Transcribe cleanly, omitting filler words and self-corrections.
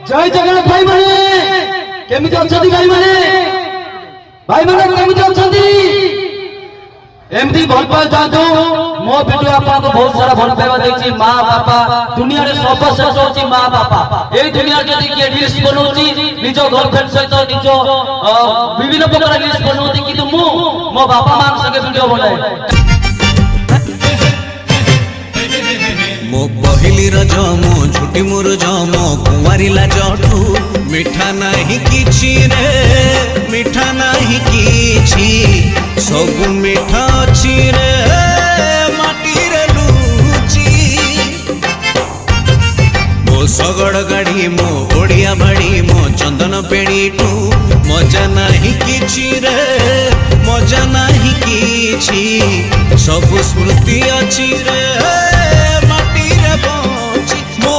जय जगन्नाथ भाई माने केमिति अछंती भाई माने केमिति अछंती एमती भल पाई जातु मो वीडियो आपको बहुत सारा भल पाइबा देछि मां बापा दुनिया रे सर्वश्रेष्ठ होछि मां बापा ए दुनिया जदी के रील्स बनौछि निज गर्लफ्रेंड सहित निज विभिन्न प्रकार रील्स बनौछि किंतु मो बापा मां संगे वीडियो बनाए मो पहली रज मो झुटी मोर जम कुंवारी लाजठू मिठा नाही किछि रे मिठा नाही किछि सब मिठा अछि रे माटी रे लुची मो सगड़ गाड़ी मो ओडिया बाड़ी मो चंदन पेड़ीठू मजा नाही किछि रे मजा नाही किछि सब स्मृति अछि रे माटी रे बंची मो